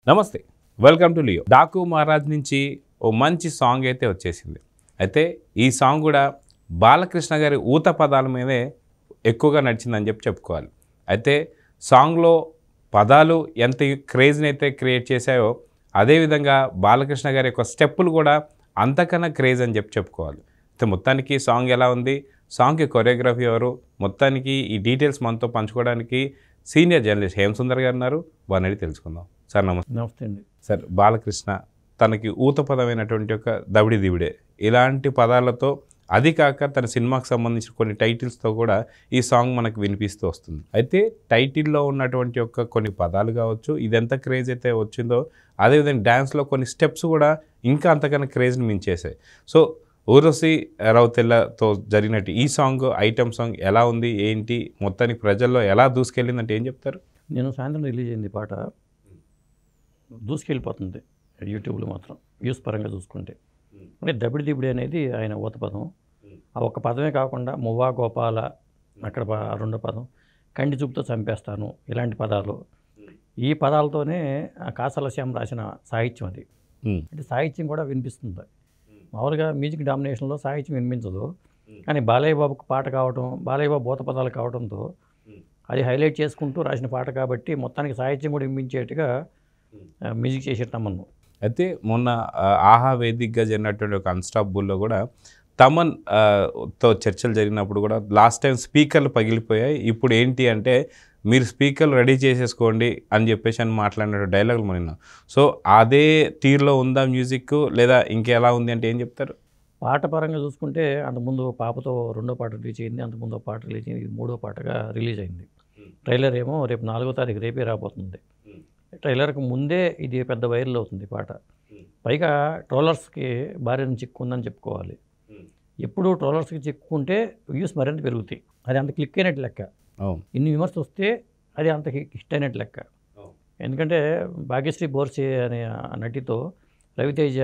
నమస్తే, welcome to Leo. Daaku Maharaj నుంచి ఓ మంచి సాంగ్ అయితే వచ్చేసింది. అయితే ఈ సాంగ్ కూడా బాలకృష్ణ గారి ఊత పదాల మీదే ఎక్కువగా నడిచిందని చెప్పుకోవాలి. అయితే సాంగ్లో పదాలు ఎంత క్రేజ్ని అయితే క్రియేట్ చేశాయో అదేవిధంగా బాలకృష్ణ గారి యొక్క స్టెప్పులు కూడా అంతకన్నా క్రేజ్ అని చెప్పుకోవాలి. అయితే మొత్తానికి సాంగ్ ఎలా ఉంది, సాంగ్కి కొరియోగ్రఫీ ఎవరు, మొత్తానికి ఈ డీటెయిల్స్ మనతో పంచుకోవడానికి సీనియర్ జర్నలిస్ట్ హేమసుందర్ గారు ఉన్నారు. వారిని తెలుసుకుందాం. సార్ నమస్తే. నమస్తే అండి. సార్, బాలకృష్ణ తనకి ఊత పదమైనటువంటి ఒక దవిడి దివిడే ఇలాంటి పదాలతో, అది కాక తన సినిమాకి సంబంధించిన కొన్ని టైటిల్స్తో కూడా ఈ సాంగ్ మనకు వినిపిస్తూ వస్తుంది. అయితే టైటిల్లో ఉన్నటువంటి యొక్క కొన్ని పదాలు కావచ్చు, ఇదెంత క్రేజ్ అయితే వచ్చిందో అదేవిధంగా డ్యాన్స్లో కొన్ని స్టెప్స్ కూడా ఇంకా అంతకన్నా క్రేజ్ని మించేసాయి. సో ఊర్వశి రౌతెల్లతో జరిగినట్టు ఈ సాంగ్, ఐటమ్ సాంగ్ ఎలా ఉంది, ఏంటి, మొత్తానికి ప్రజల్లో ఎలా దూసుకెళ్ళిందంటే ఏం చెప్తారు? నేను సాయంత్రం రిలీజ్ అయింది పాట, దూసుకెళ్ళిపోతుంది యూట్యూబ్లో మాత్రం వ్యూస్ పరంగా చూసుకుంటే. అంటే దబిడి దిబిడి అనేది ఆయన ఊత పదం. ఆ ఒక్క పదమే కాకుండా మువ్వా గోపాల అక్కడ రెండో పదం, కంటి చూపుతో చంపేస్తాను, ఇలాంటి పదాలు. ఈ పదాలతోనే కాసాల శ్యామ్ రాసిన సాహిత్యం అది. అంటే సాహిత్యం కూడా వినిపిస్తుంది. మామూలుగా మ్యూజిక్ డామినేషన్లో సాహిత్యం వినిపించదు, కానీ బాలయ్య బాబుకు పాట కావడం, బాలయ్య బాబు ఊత పదాలు కావడంతో అది హైలైట్ చేసుకుంటూ రాసిన పాట కాబట్టి మొత్తానికి సాహిత్యం కూడా వినిపించేట్టుగా మ్యూజిక్ చేసే తమన్. అయితే మొన్న ఆహా వేదికగా జరిగినటువంటి ఒక అన్స్టాపబుల్లో కూడా తమన్ తో చర్చలు జరిగినప్పుడు కూడా లాస్ట్ టైం స్పీకర్లు పగిలిపోయాయి, ఇప్పుడు ఏంటి అంటే మీరు స్పీకర్లు రెడీ చేసేసుకోండి అని చెప్పేసి అని మాట్లాడిన డైలాగులు మనం. సో అదే తీరులో ఉందా మ్యూజిక్, లేదా ఇంకెలా ఉంది అంటే ఏం చెప్తారు? పాట పరంగా చూసుకుంటే అంతకుముందు పాపతో రెండో పాట రిలీజ్ అయింది, అంతకుముందు పాట రిలీజ్ అయింది, ఇది మూడో పాటగా రిలీజ్ అయింది. ట్రైలర్ ఏమో రేపు 4వ తారీఖు రేపే రాబోతుంది. ట్రైలర్కి ముందే ఇది పెద్ద వైరల్ అవుతుంది పాట. పైగా ట్రోలర్స్కి భార్యను చిక్కుందని చెప్పుకోవాలి. ఎప్పుడు ట్రోలర్స్కి చిక్కుంటే వ్యూస్ మరింత పెరుగుతాయి. అది అంత క్లిక్ అయినట్టు లెక్క. ఇన్ని విమర్శలు వస్తే అది అంత హిట్ అయినట్టు లెక్క. ఎందుకంటే భాగ్యశ్రీ బోర్సే అనే నటితో రవితేజ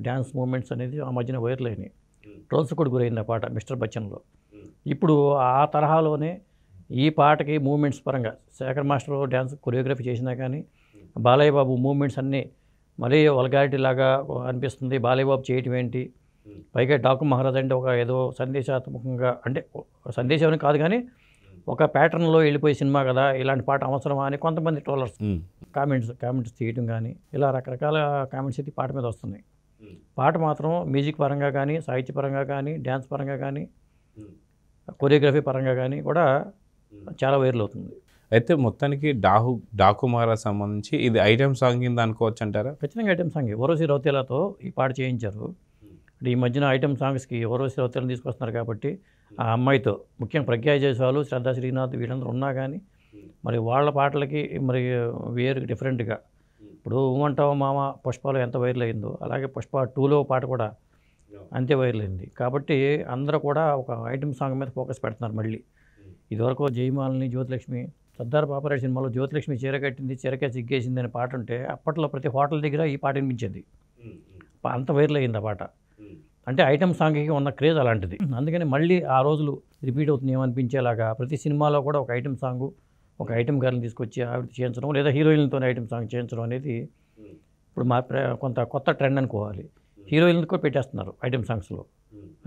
డ్యాన్స్ మూమెంట్స్ అనేది ఆ మధ్యన వైరల్ అయినాయి. ట్రోల్స్ కూడా గురైంది ఆ పాట మిస్టర్ బచ్చన్లో. ఇప్పుడు ఆ తరహాలోనే ఈ పాటకి మూమెంట్స్ పరంగా శేఖర్ మాస్టర్ డ్యాన్స్ కొరియోగ్రఫీ చేసినా కానీ బాలయ్య బాబు మూమెంట్స్ అన్నీ మరీ వల్గారిటీ లాగా అనిపిస్తుంది. బాలయ్య బాబు చేయటం ఏంటి, పైగా డాకు మహారాజ్ అంటే ఒక ఏదో సందేశాత్మకంగా, అంటే సందేశం అని కాదు కానీ ఒక ప్యాటర్న్లో వెళ్ళిపోయే సినిమా కదా, ఇలాంటి పాట అవసరమా అని కొంతమంది ట్రోలర్స్ కామెంట్స్ తీయటం కానీ ఇలా రకరకాల కామెంట్స్ అయితే పాట మీద వస్తున్నాయి. పాట మాత్రం మ్యూజిక్ పరంగా కానీ, సాహిత్య పరంగా కానీ, డ్యాన్స్ పరంగా కానీ, కొరియోగ్రఫీ పరంగా కానీ కూడా చాలా వైరల్ అవుతుంది. అయితే మొత్తానికి డాకు మహారాజ్ సంబంధించి ఇది ఐటమ్ సాంగ్ కింద అనుకోవచ్చు అంటారా? ఖచ్చితంగా ఐటమ్ సాంగ్. ఊర్వశి రౌతేలాతో ఈ పాట చేయించారు. అంటే ఈ మధ్యన ఐటమ్ సాంగ్స్కి ఊర్వశి రౌతేలను తీసుకొస్తున్నారు కాబట్టి ఆ అమ్మాయితో, ముఖ్యంగా ప్రజ్ఞా జైస్వాల్, శ్రద్ధా శ్రీనాథ్ వీళ్ళందరూ ఉన్నా కానీ మరి వాళ్ళ పాటలకి మరి వేరు డిఫరెంట్గా. ఇప్పుడు ఊమంటావా మామ పుష్పలో ఎంత వైరల్ అయిందో అలాగే పుష్ప 2లో పాట కూడా అంతే వైరల్ అయింది. కాబట్టి అందరూ కూడా ఒక ఐటమ్ సాంగ్ మీద ఫోకస్ పెడుతున్నారు మళ్ళీ. ఇదివరకు జయమాలిని, జ్యోతిలక్ష్మి, సర్దార్ పాపారాయుడు సినిమాలో జ్యోతిలక్ష్మి చీర కట్టింది చీరకే సిగ్గేసింది అనే పాట ఉంటే అప్పట్లో ప్రతి హోటల్ దగ్గర ఈ పాట వినిపించేది. అంత వైరల్ అయింది ఆ పాట. అంటే ఐటమ్ సాంగ్కి ఉన్న క్రేజ్ అలాంటిది. అందుకని మళ్ళీ ఆ రోజులు రిపీట్ అవుతుంది ఏమనిపించేలాగా ప్రతి సినిమాలో కూడా ఒక ఐటమ్ సాంగ్, ఒక ఐటమ్ గారిని తీసుకొచ్చి ఆవిడ చేయించడం, లేదా హీరోయిన్లతో ఐటమ్ సాంగ్ చేయించడం అనేది ఇప్పుడు మా కొంత కొత్త ట్రెండ్ అనుకోవాలి. హీరోయిన్లు కూడా పెట్టేస్తున్నారు ఐటమ్ సాంగ్స్లో.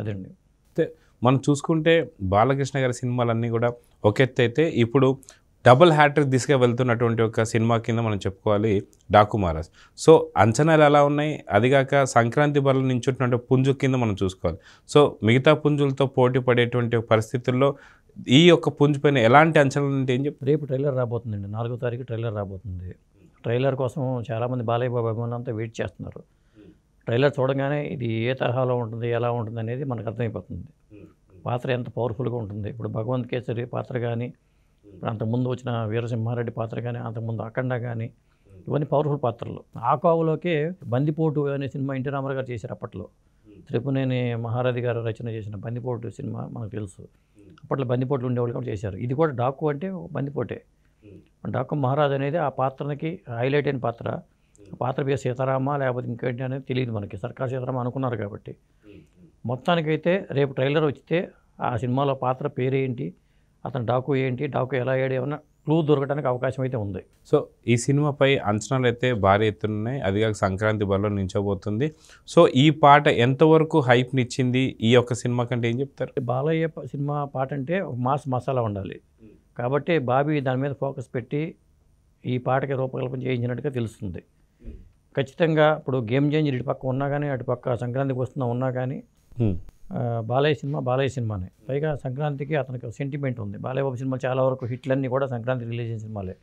అదండి. అయితే మనం చూసుకుంటే బాలకృష్ణ గారి సినిమాలన్నీ కూడా ఒక ఎత్తు అయితే ఇప్పుడు డబుల్ హ్యాట్రిక్ దిశగా వెళ్తున్నటువంటి ఒక సినిమా కింద మనం చెప్పుకోవాలి డాకు మహారాజ్. సో అంచనాలు ఎలా ఉన్నాయి, అదిగాక సంక్రాంతి బరులు నించుంటున్న పుంజు కింద మనం చూసుకోవాలి. సో మిగతా పుంజులతో పోటీ పడేటువంటి పరిస్థితుల్లో ఈ యొక్క పుంజు పైన ఎలాంటి అంచనాలు అంటే ఏం చెప్తారు? రేపు ట్రైలర్ రాబోతుందండి, 4వ తారీఖు ట్రైలర్ రాబోతుంది. ట్రైలర్ కోసం చాలామంది బాలయ్య బాబు అభిమానులంతా వెయిట్ చేస్తున్నారు. ట్రైలర్ చూడగానే ఇది ఏ తరహాలో ఉంటుంది, ఎలా ఉంటుంది అనేది మనకు అర్థమైపోతుంది. పాత్ర ఎంత పవర్ఫుల్గా ఉంటుంది. ఇప్పుడు భగవంత్ కేసరి పాత్ర కానీ, అంతకుముందు వచ్చిన వీరసింహారెడ్డి పాత్ర కానీ, అంతకుముందు అఖండ కానీ, ఇవన్నీ పవర్ఫుల్ పాత్రలు. ఆ కోవలోకే బందిపోటు అనే సినిమా ఎన్టీ రామారావు గారు చేశారు అప్పట్లో. త్రిపునేని మహారథి గారు రచన చేసిన బందిపోటు సినిమా మనకు తెలుసు. అప్పట్లో బందిపోట్లు ఉండేవాళ్ళు కూడా చేశారు. ఇది కూడా డాకు అంటే బందిపోటే. డాకు మహారాజ్ అనేది ఆ పాత్రకి హైలైట్ అయిన పాత్ర. పాత్ర పేరు సీతారామ లేకపోతే ఇంకేంటి అనేది తెలియదు మనకి. సర్కార్ సీతారామ అనుకున్నారు కాబట్టి. మొత్తానికైతే రేపు ట్రైలర్ వచ్చితే ఆ సినిమాలో పాత్ర పేరేంటి, అతను డాకు ఏంటి, డాకు ఎలా అయ్యాడు, ఏమన్నా క్లూ దొరకడానికి అవకాశం అయితే ఉంది. సో ఈ సినిమాపై అంచనాలు అయితే భారీ ఎత్తున ఉన్నాయి. అది కాక సంక్రాంతి బరిలో నిల్చోబోతుంది. సో ఈ పాట ఎంతవరకు హైప్ని ఇచ్చింది ఈ యొక్క సినిమా కంటే ఏం చెప్తారు? బాలయ్య సినిమా పాట అంటే ఒక మాస్ మసాలా ఉండాలి. కాబట్టి బాబీ దాని మీద ఫోకస్ పెట్టి ఈ పాటకి రూపకల్పన చేయించినట్టుగా తెలుస్తుంది. ఖచ్చితంగా ఇప్పుడు గేమ్ చేంజర్ ఇటు పక్క ఉన్నా కానీ అటు పక్క సంక్రాంతికి వస్తున్నా ఉన్నా కానీ బాలయ్య సినిమానే. పైగా సంక్రాంతికి అతనికి సెంటిమెంట్ ఉంది. బాలయ్య బాబు సినిమా చాలా వరకు హిట్లన్నీ కూడా సంక్రాంతి రిలీజ్ అయిన సినిమాలే.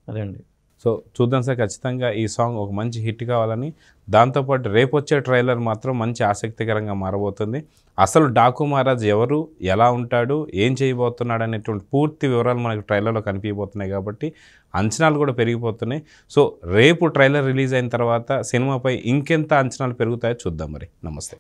అదే అండి. సో చూద్దాం సార్, ఖచ్చితంగా ఈ సాంగ్ ఒక మంచి హిట్ కావాలని. దాంతోపాటు రేపు వచ్చే ట్రైలర్ మాత్రం మంచి ఆసక్తికరంగా మారబోతుంది. అసలు డాకు మహారాజ్ ఎవరు, ఎలా ఉంటాడు, ఏం చేయబోతున్నాడు అనేటువంటి పూర్తి వివరాలు మనకు ట్రైలర్లో కనిపించబోతున్నాయి కాబట్టి అంచనాలు కూడా పెరిగిపోతున్నాయి. సో రేపు ట్రైలర్ రిలీజ్ అయిన తర్వాత సినిమాపై ఇంకెంత అంచనాలు పెరుగుతాయో చూద్దాం. మరి నమస్తే.